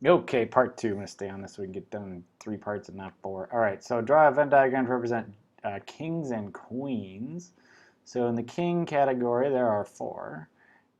Okay, part two. I'm going to stay on this so we can get done in 3 parts and not 4. All right, so draw a Venn diagram to represent kings and queens. So in the king category, there are 4.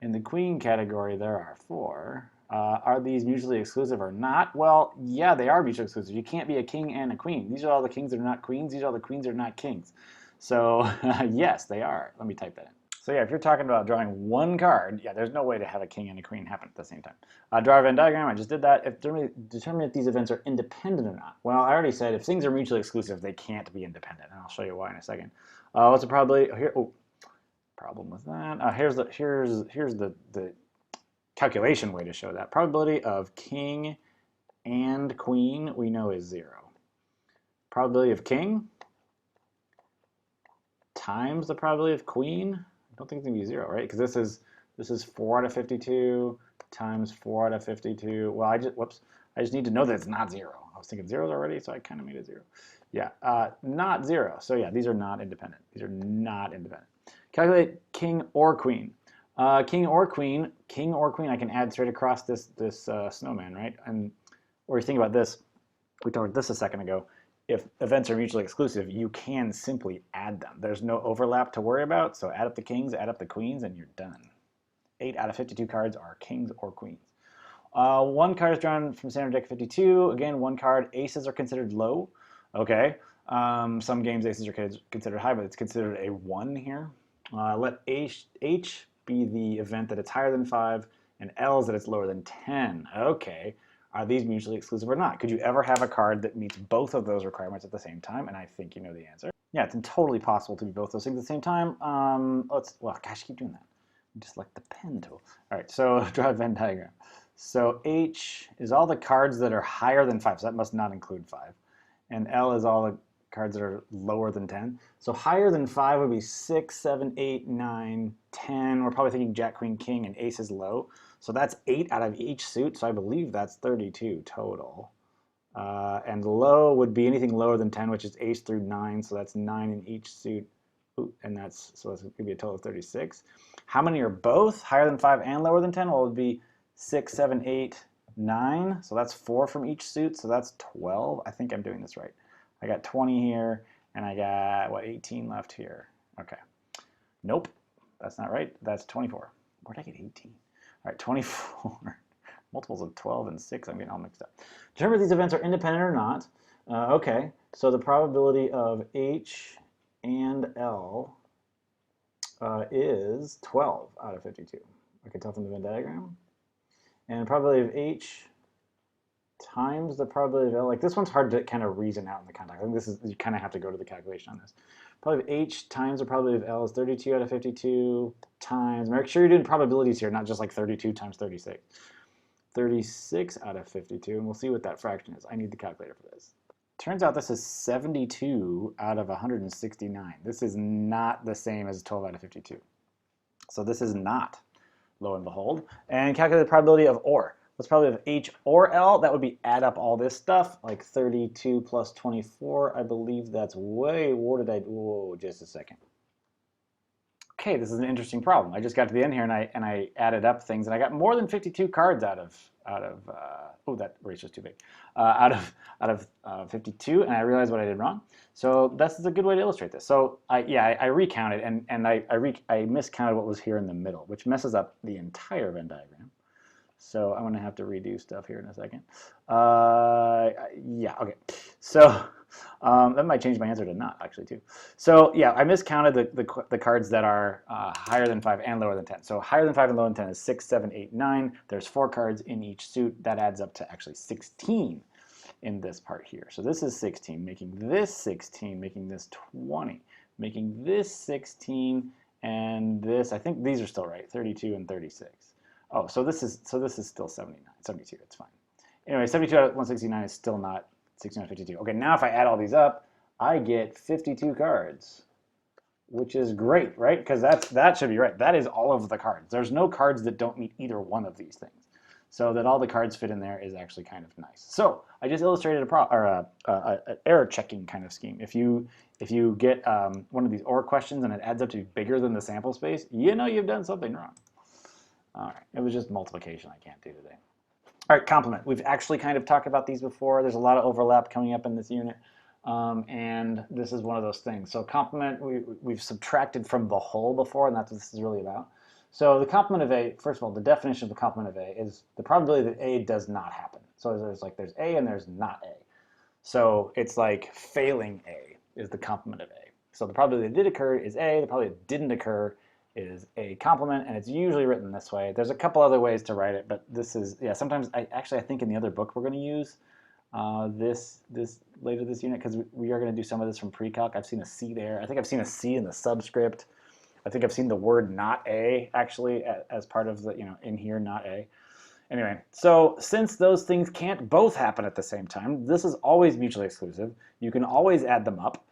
In the queen category, there are 4. Are these mutually exclusive or not? Well, yeah, they are mutually exclusive. You can't be a king and a queen. These are all the kings that are not queens. These are all the queens that are not kings. So yes, they are. Let me type that in. So yeah, if you're talking about drawing one card, yeah, there's no way to have a king and a queen happen at the same time. Draw a Venn diagram, I just did that. Determine if these events are independent or not. Well, I already said if things are mutually exclusive, they can't be independent, and I'll show you why in a second. What's the probability? Here, oh, problem with that. Here's the calculation way to show that. Probability of king and queen we know is 0. Probability of king times the probability of queen. I don't think it's gonna be 0, right? Because this is 4 out of 52 times 4 out of 52. Well, I just need to know that it's not 0. I was thinking zeros already, so I kind of made it 0. Yeah, not 0. So yeah, these are not independent. These are not independent. Calculate king or queen. King or queen, I can add straight across this snowman, right? And or you think about this, we talked about this a second ago. If events are mutually exclusive, you can simply add them. There's no overlap to worry about, so add up the kings, add up the queens, and you're done. 8 out of 52 cards are kings or queens. One card is drawn from standard deck 52. Again, one card. Aces are considered low. Okay. Some games aces are considered high, but it's considered a 1 here. Let H be the event that it's higher than 5, and L is that it's lower than 10. Okay. Are these mutually exclusive or not? Could you ever have a card that meets both of those requirements at the same time? And I think you know the answer. Yeah, it's totally possible to be both those things at the same time. Well, gosh, keep doing that. Just like the pen tool. All right, so draw a Venn diagram. So H is all the cards that are higher than 5, so that must not include 5. And L is all the cards that are lower than 10. So higher than 5 would be 6, 7, 8, 9, 10. We're probably thinking Jack, Queen, King, and Ace is low. So that's 8 out of each suit, so I believe that's 32 total. And low would be anything lower than 10, which is Ace through 9, so that's 9 in each suit. Ooh, and that's going to be a total of 36. How many are both higher than 5 and lower than 10? Well, it would be 6, 7, 8, 9. So that's 4 from each suit, so that's 12. I think I'm doing this right. I got 20 here, and I got, what, 18 left here. Okay. Nope, that's not right. That's 24. Where'd I get 18? All right, 24. Multiples of 12 and 6, I'm getting all mixed up. Determine if these events are independent or not. Okay, so the probability of H and L is 12 out of 52. I can tell from the Venn diagram. And the probability of H times the probability of L, like this one's hard to kind of reason out in the context. I think this is, you kind of have to go to the calculation on this. Probability of H times the probability of L is 32 out of 52 times, make sure you're doing probabilities here, not just like 32 times 36. 36 out of 52, and we'll see what that fraction is. I need the calculator for this. Turns out this is 72 out of 169. This is not the same as 12 out of 52. So this is not, lo and behold. And calculate the probability of OR. What's the probability of H or L? That would be add up all this stuff, like 32 plus 24. I believe that's way, what did I, whoa, just a second. Okay, this is an interesting problem. I just got to the end here and I added up things and I got more than 52 cards out of oh, that ratio's too big, out of 52, and I realized what I did wrong. So this is a good way to illustrate this. So I recounted and I miscounted what was here in the middle, which messes up the entire Venn diagram. So I'm gonna have to redo stuff here in a second. Yeah, okay. So that might change my answer to not actually too. So yeah, I miscounted the cards that are higher than 5 and lower than 10. So higher than 5 and lower than 10 is 6, 7, 8, 9. There's 4 cards in each suit. That adds up to actually 16 in this part here. So this is 16, making this 16, making this 20, making this 16, and this, I think these are still right, 32 and 36. Oh, so this is still 79, 72, it's fine. Anyway, 72 out of 169 is still not 16 out of 52. Okay, now if I add all these up, I get 52 cards, which is great, right? Because that should be right. That is all of the cards. There's no cards that don't meet either one of these things. So that all the cards fit in there is actually kind of nice. So I just illustrated an error checking kind of scheme. If you get one of these OR questions and it adds up to be bigger than the sample space, you know you've done something wrong. All right, it was just multiplication I can't do today. All right, complement. We've actually kind of talked about these before. There's a lot of overlap coming up in this unit. And this is one of those things. So complement, we've subtracted from the whole before, and that's what this is really about. So the complement of A, first of all, the definition of the complement of A is the probability that A does not happen. So there's A and there's not A. So it's like failing A is the complement of A. So the probability that did occur is A, the probability that didn't occur is a complement, and it's usually written this way. There's a couple other ways to write it, but this is, yeah, sometimes, I think in the other book we're going to use this later this unit, because we are going to do some of this from pre-calc. I've seen a C there. I think I've seen a C in the subscript. I think I've seen the word not A actually as part of the, in here, not A. Anyway, so since those things can't both happen at the same time, this is always mutually exclusive. You can always add them up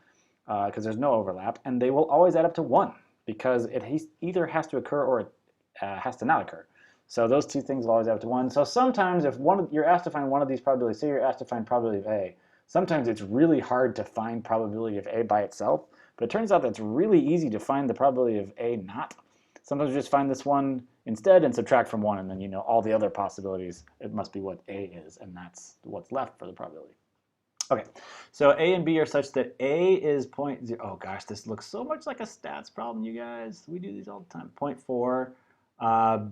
because there's no overlap, and they will always add up to 1 because it either has to occur or it has to not occur. So those two things will always add up to 1. So sometimes if you're asked to find one of these probabilities, say you're asked to find probability of A, sometimes it's really hard to find probability of A by itself, but it turns out that it's really easy to find the probability of A not. Sometimes you just find this one instead and subtract from 1, and then you know all the other possibilities. It must be what A is, and that's what's left for the probability. Okay, so A and B are such that A is 0.0. Oh gosh, this looks so much like a stats problem, you guys. We do these all the time. 0.4.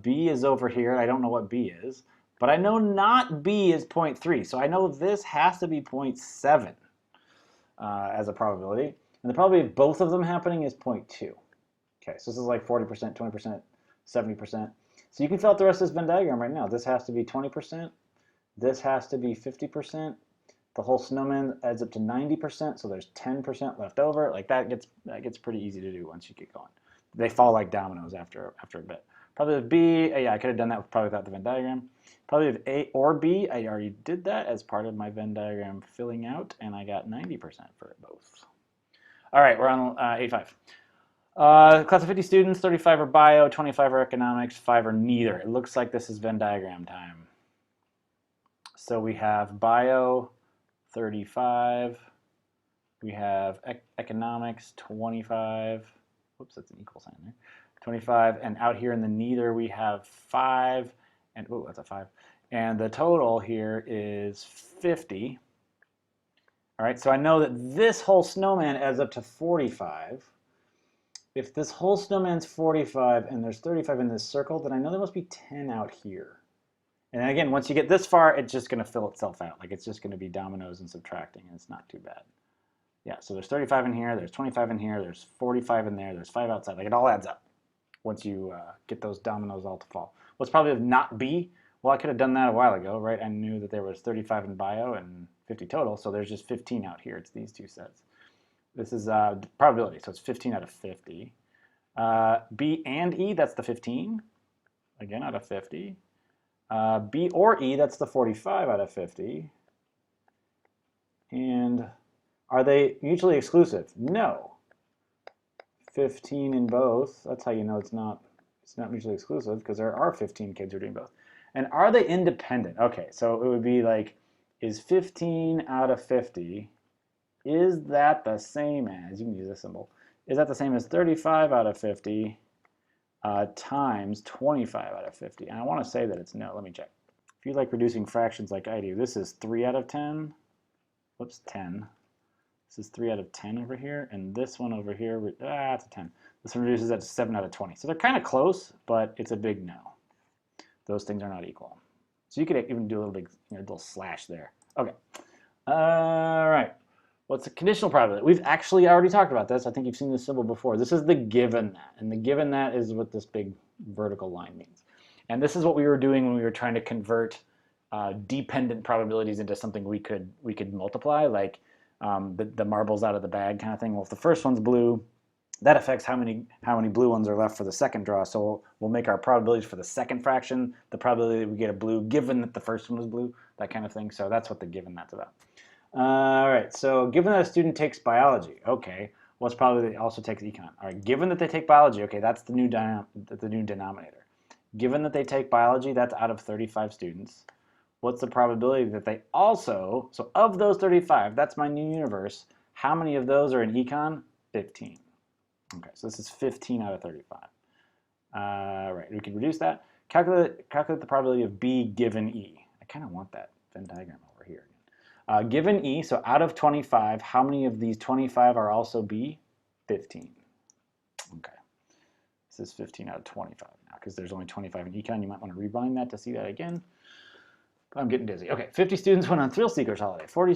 B is over here. I don't know what B is, but I know not B is 0.3. So I know this has to be 0.7 as a probability. And the probability of both of them happening is 0.2. Okay, so this is like 40%, 20%, 70%. So you can fill out the rest of this Venn diagram right now. This has to be 20%. This has to be 50%. The whole snowman adds up to 90%, so there's 10% left over. Like that gets pretty easy to do once you get going. They fall like dominoes after a bit. Probably with B, yeah, I could have done that probably without the Venn diagram. Probably with A or B, I already did that as part of my Venn diagram filling out, and I got 90% for it both. All right, we're on 8.5. Class of 50 students, 35 are bio, 25 are economics, 5 are neither. It looks like this is Venn diagram time. So we have bio, 35. We have economics, 25. Whoops, that's an equal sign there. 25. And out here in the neither, we have 5. And, oh, that's a 5. And the total here is 50. All right, so I know that this whole snowman adds up to 45. If this whole snowman's 45 and there's 35 in this circle, then I know there must be 10 out here. And then again, once you get this far, it's just going to fill itself out. Like it's just going to be dominoes and subtracting, and it's not too bad. Yeah, so there's 35 in here, there's 25 in here, there's 45 in there, there's 5 outside. Like it all adds up once you get those dominoes all to fall. What's probably not B? Well, I could have done that a while ago, right? I knew that there was 35 in bio and 50 total, so there's just 15 out here. It's these two sets. This is probability, so it's 15 out of 50. B and E, that's the 15. Again, out of 50. B or E, that's the 45 out of 50. And are they mutually exclusive? No. 15 in both. That's how you know it's not mutually exclusive, because there are 15 kids who are doing both. And are they independent? Okay, so it would be like, is 15 out of 50, is that the same as, you can use this symbol, is that the same as 35 out of 50 times 25 out of 50? And I want to say that it's no. Let me check. If you like reducing fractions like I do, this is 3 out of 10. Whoops, 10. This is 3 out of 10 over here, and this one over here, it's a 10. This one reduces that to 7 out of 20. So they're kind of close, but it's a big no. Those things are not equal. So you could even do a little big, little slash there. Okay. All right. What's the conditional probability? We've actually already talked about this. I think you've seen this symbol before. This is the given that, and the given that is what this big vertical line means. And this is what we were doing when we were trying to convert dependent probabilities into something we could multiply, like the marbles out of the bag kind of thing. Well, if the first one's blue, that affects how many blue ones are left for the second draw. So we'll make our probabilities for the second fraction the probability that we get a blue given that the first one was blue, that kind of thing. So that's what the given that's about. All right, so given that a student takes biology, okay, what's probability also takes econ? All right, given that they take biology, okay, that's the new denominator. Given that they take biology, that's out of 35 students. What's the probability that they also, so of those 35, that's my new universe, how many of those are in econ? 15. Okay, so this is 15 out of 35. Right, we can reduce that. Calculate the probability of B given E. I kind of want that Venn diagram over here. Given E, so out of 25, how many of these 25 are also B? 15. Okay. This is 15 out of 25 now, because there's only 25 in econ. You might want to rebind that to see that again. I'm getting dizzy. Okay, 50 students went on thrill seekers holiday. 40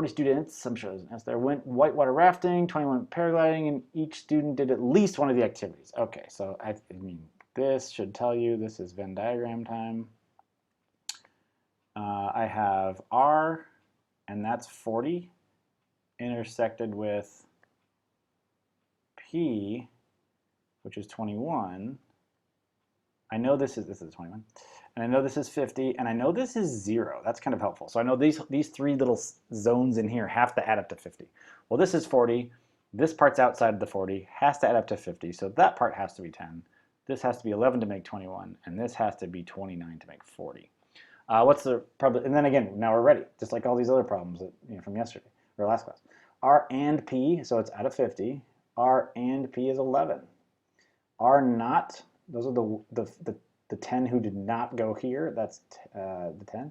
students, I'm sure as there, went whitewater rafting, 21 paragliding, and each student did at least one of the activities. Okay, so I mean, this should tell you this is Venn diagram time. I have R, and that's 40, intersected with P, which is 21. I know this is 21. And I know this is 50, and I know this is 0. That's kind of helpful. So I know these three little zones in here have to add up to 50. Well, this is 40. This part's outside of the 40, has to add up to 50. So that part has to be 10. This has to be 11 to make 21, and this has to be 29 to make 40. What's the problem? And then again, now we're ready, just like all these other problems that, from yesterday or last class. R and P, so it's out of 50. R and P is 11. R not, those are the 10 who did not go here. That's the 10.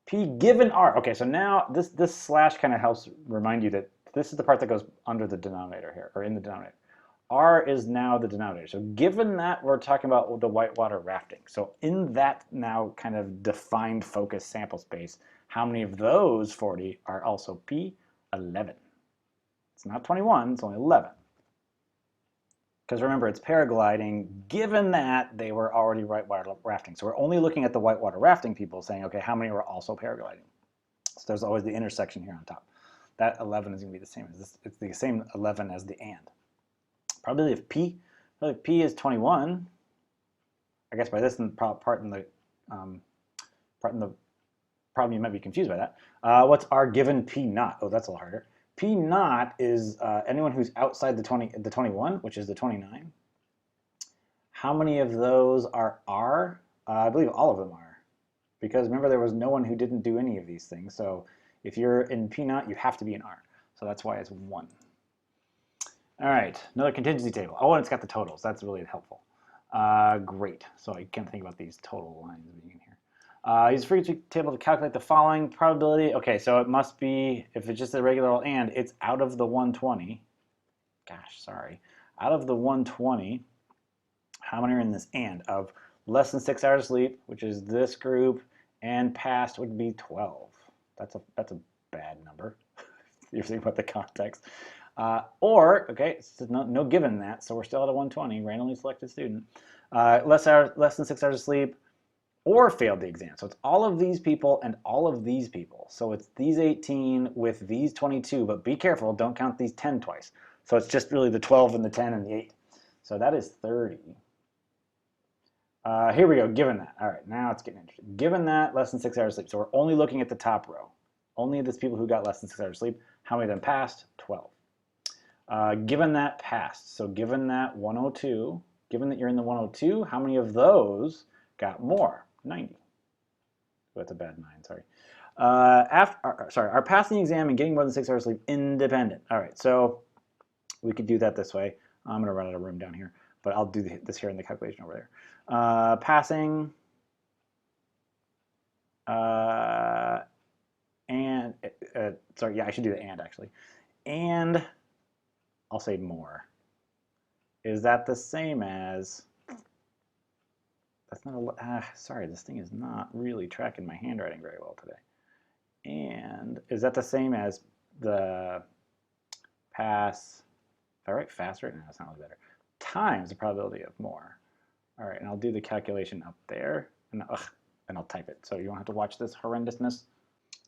P given R. Okay, so now this slash kind of helps remind you that this is the part that goes under the denominator here, or in the denominator. R is now the denominator. So given that, we're talking about the whitewater rafting. So in that now kind of defined focus sample space, how many of those 40 are also P? 11. It's not 21, it's only 11. Because remember, it's paragliding, given that they were already whitewater rafting. So we're only looking at the whitewater rafting people saying, okay, how many were also paragliding? So there's always the intersection here on top. That 11 is going to be the same as this. It's the same 11 as the and. Probability of P is 21. I guess by this part in the problem you might be confused by that. What's R given P not? Oh, that's a little harder. P not is anyone who's outside the 21, which is the 29. How many of those are R? I believe all of them are, because remember there was no one who didn't do any of these things. So if you're in P not, you have to be in R. So that's why it's 1. All right, another contingency table. Oh, and it's got the totals. That's really helpful. Great. So I can't think about these total lines being in here. Use a frequency table to calculate the following probability. Okay, so it must be, if it's just a regular old and, it's out of the 120. Gosh, sorry. Out of the 120, how many are in this and? Of less than 6 hours sleep, which is this group, and past would be 12. That's a bad number. You're thinking about the context. Or, okay, so no given that, so we're still at a 120, randomly selected student. Less than 6 hours of sleep, or failed the exam. So it's all of these people and all of these people. So it's these 18 with these 22, but be careful, don't count these 10 twice. So it's just really the 12 and the 10 and the 8. So that is 30. Here we go, given that. All right, now it's getting interesting. Given that, less than 6 hours of sleep. So we're only looking at the top row. Only these people who got less than 6 hours of sleep. How many of them passed? 12. Given that passed, so given that 102, given that you're in the 102, how many of those got more? 90. That's a bad 9, sorry. Are passing the exam and getting more than 6 hours of sleep independent? All right, so we could do that this way. I'm going to run out of room down here, but I'll do this here in the calculation over there. Passing and, sorry, yeah, I should do the and actually. And I'll say more. Is that the same as, that's not sorry, this thing is not really tracking my handwriting very well today. And is that the same as the pass, if I write fast right now, that sounds better, times the probability of more. All right, and I'll do the calculation up there, and I'll type it, so you won't have to watch this horrendousness.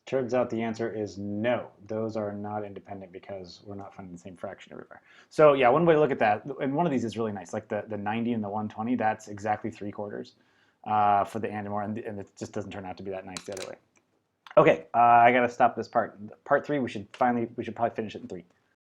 Turns out the answer is no. Those are not independent because we're not finding the same fraction everywhere. So yeah, one way to look at that, and one of these is really nice, like the 90 and the 120, that's exactly 3/4 for the and more, and it just doesn't turn out to be that nice the other way. Okay, I gotta stop this part. Part 3, we should probably finish it in 3.